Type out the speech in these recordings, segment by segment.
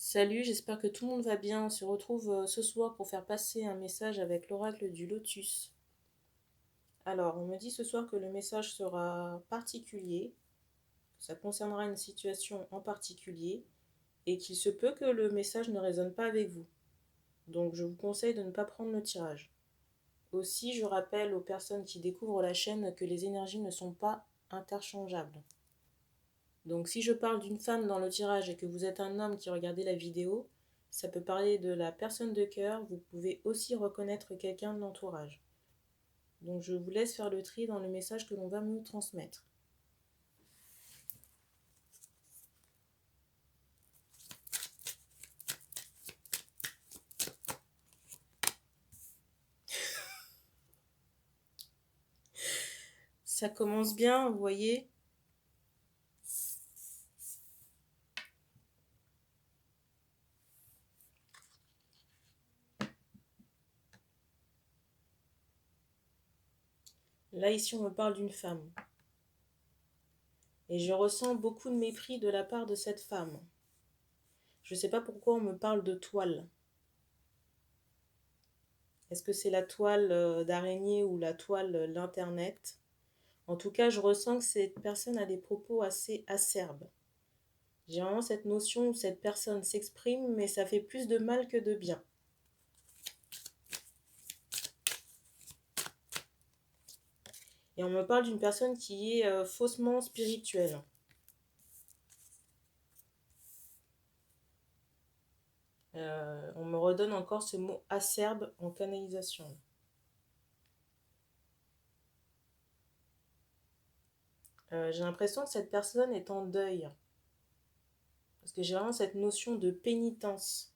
Salut, j'espère que tout le monde va bien. On se retrouve ce soir pour faire passer un message avec l'oracle du lotus. Alors, on me dit ce soir que le message sera particulier, que ça concernera une situation en particulier, et qu'il se peut que le message ne résonne pas avec vous. Donc, je vous conseille de ne pas prendre le tirage. Aussi, je rappelle aux personnes qui découvrent la chaîne que les énergies ne sont pas interchangeables. Donc si je parle d'une femme dans le tirage et que vous êtes un homme qui regardez la vidéo, ça peut parler de la personne de cœur, vous pouvez aussi reconnaître quelqu'un de l'entourage. Donc je vous laisse faire le tri dans le message que l'on va me transmettre. Ça commence bien, vous voyez. Là, ici, on me parle d'une femme. Et je ressens beaucoup de mépris de la part de cette femme. Je ne sais pas pourquoi on me parle de toile. Est-ce que c'est la toile d'araignée ou la toile d'internet? En tout cas, je ressens que cette personne a des propos assez acerbes. J'ai vraiment cette notion où cette personne s'exprime, mais ça fait plus de mal que de bien. Et on me parle d'une personne qui est faussement spirituelle. On me redonne encore ce mot acerbe en canalisation. J'ai l'impression que cette personne est en deuil. Parce que j'ai vraiment cette notion de pénitence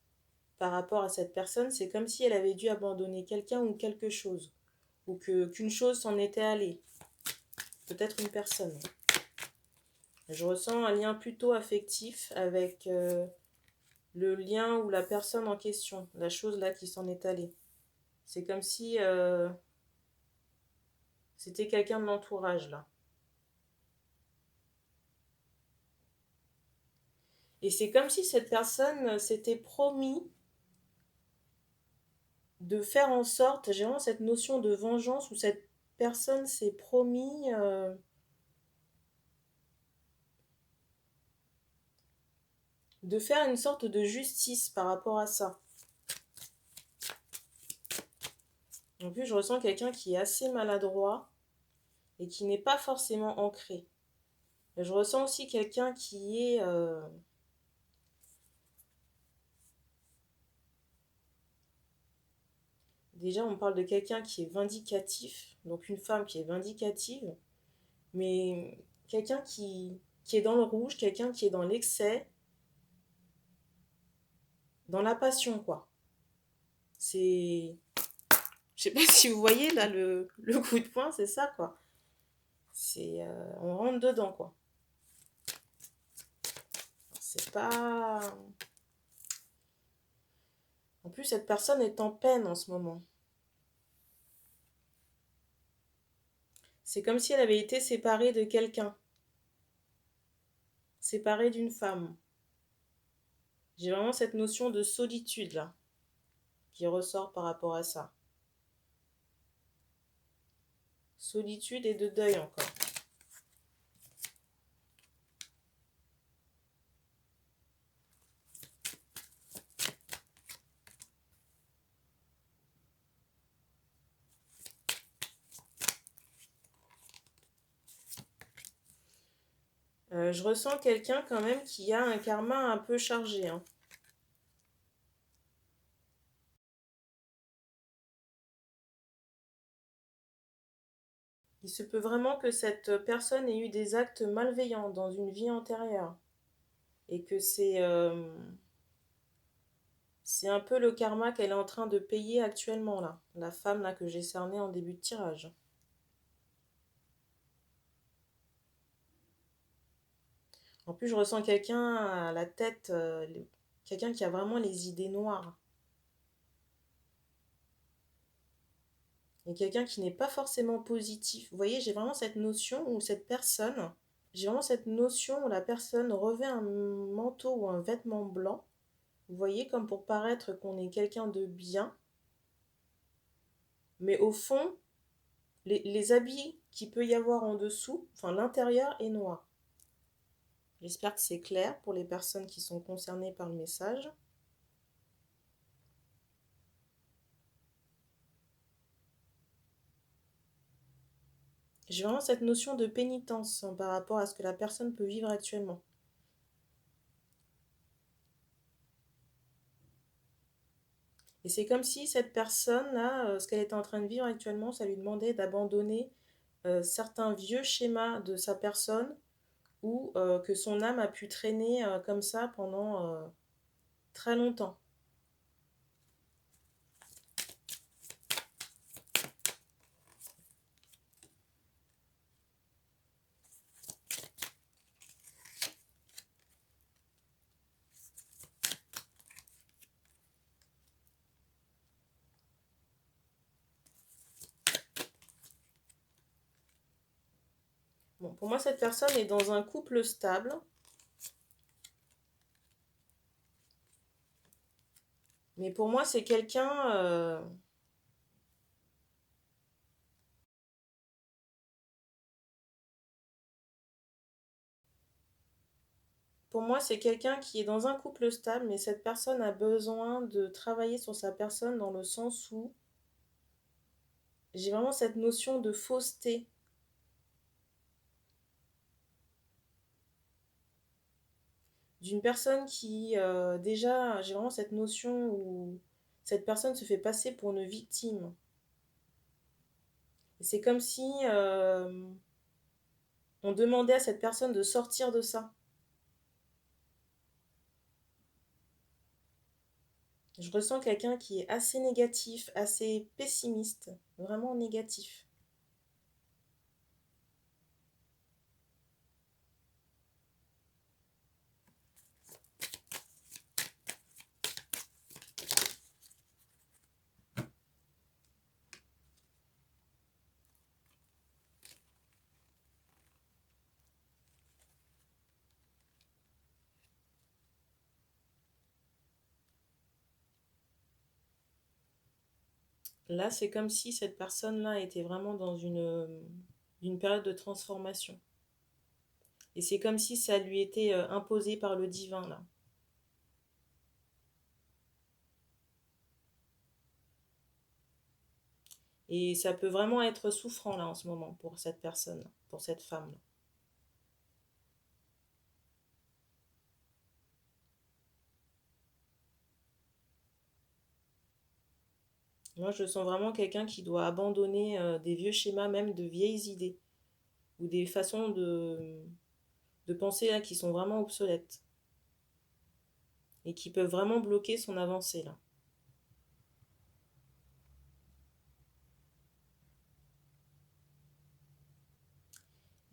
par rapport à cette personne. C'est comme si elle avait dû abandonner quelqu'un ou quelque chose. Ou qu'une chose s'en était allée. Peut-être une personne. Je ressens un lien plutôt affectif avec le lien ou la personne en question, la chose là qui s'en est allée. C'est comme si c'était quelqu'un de l'entourage là. Et c'est comme si cette personne s'était promis de faire en sorte, j'ai vraiment cette notion de vengeance où cette personne s'est promis de faire une sorte de justice par rapport à ça. En plus, je ressens quelqu'un qui est assez maladroit et qui n'est pas forcément ancré. Et je ressens aussi quelqu'un qui est déjà, on parle de quelqu'un qui est vindicatif, donc une femme qui est vindicative, mais quelqu'un qui est dans le rouge, quelqu'un qui est dans l'excès, dans la passion, quoi. C'est... Je sais pas si vous voyez, là, le coup de poing, c'est ça, quoi. C'est... on rentre dedans, quoi. C'est pas... En plus, cette personne est en peine en ce moment. C'est comme si elle avait été séparée de quelqu'un. Séparée d'une femme. J'ai vraiment cette notion de solitude, là, qui ressort par rapport à ça. Solitude et de deuil encore. Je ressens quelqu'un quand même qui a un karma un peu chargé, hein. Il se peut vraiment que cette personne ait eu des actes malveillants dans une vie antérieure. Et que c'est un peu le karma qu'elle est en train de payer actuellement, là. La femme là que j'ai cernée en début de tirage. En plus, je ressens quelqu'un à la tête, quelqu'un qui a vraiment les idées noires. Et quelqu'un qui n'est pas forcément positif. Vous voyez, j'ai vraiment cette notion où cette personne, j'ai vraiment cette notion où la personne revêt un manteau ou un vêtement blanc, Vous voyez, comme pour paraître qu'on est quelqu'un de bien, mais au fond, les habits qu'il peut y avoir en dessous, enfin l'intérieur est noir. J'espère que c'est clair pour les personnes qui sont concernées par le message. J'ai vraiment cette notion de pénitence par rapport à ce que la personne peut vivre actuellement. Et c'est comme si cette personne-là, ce qu'elle était en train de vivre actuellement, ça lui demandait d'abandonner certains vieux schémas de sa personne ou que son âme a pu traîner comme ça pendant très longtemps. Bon, pour moi, cette personne est dans un couple stable. Mais pour moi, c'est quelqu'un... Pour moi, c'est quelqu'un qui est dans un couple stable, mais cette personne a besoin de travailler sur sa personne dans le sens où j'ai vraiment cette notion de fausseté. D'une personne qui, déjà, j'ai vraiment cette notion où cette personne se fait passer pour une victime. Et c'est comme si on demandait à cette personne de sortir de ça. Je ressens quelqu'un qui est assez négatif, assez pessimiste, vraiment négatif. Là, c'est comme si cette personne-là était vraiment dans une période de transformation. Et c'est comme si ça lui était imposé par le divin, là. Et ça peut vraiment être souffrant, là, en ce moment, pour cette personne, pour cette femme-là. Moi, je sens vraiment quelqu'un qui doit abandonner des vieux schémas, même de vieilles idées, ou des façons de penser là, qui sont vraiment obsolètes, et qui peuvent vraiment bloquer son avancée, là.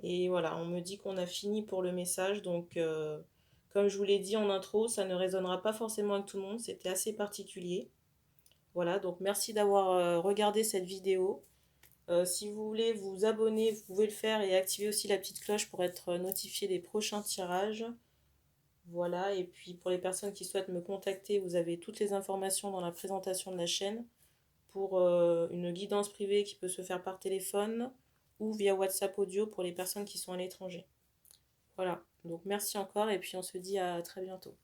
Et voilà, on me dit qu'on a fini pour le message, donc comme je vous l'ai dit en intro, ça ne résonnera pas forcément avec tout le monde, c'était assez particulier. Voilà, donc merci d'avoir regardé cette vidéo. Si vous voulez vous abonner, vous pouvez le faire et activer aussi la petite cloche pour être notifié des prochains tirages. Voilà, et puis pour les personnes qui souhaitent me contacter, vous avez toutes les informations dans la présentation de la chaîne pour une guidance privée qui peut se faire par téléphone ou via WhatsApp audio pour les personnes qui sont à l'étranger. Voilà, donc merci encore et puis on se dit à très bientôt.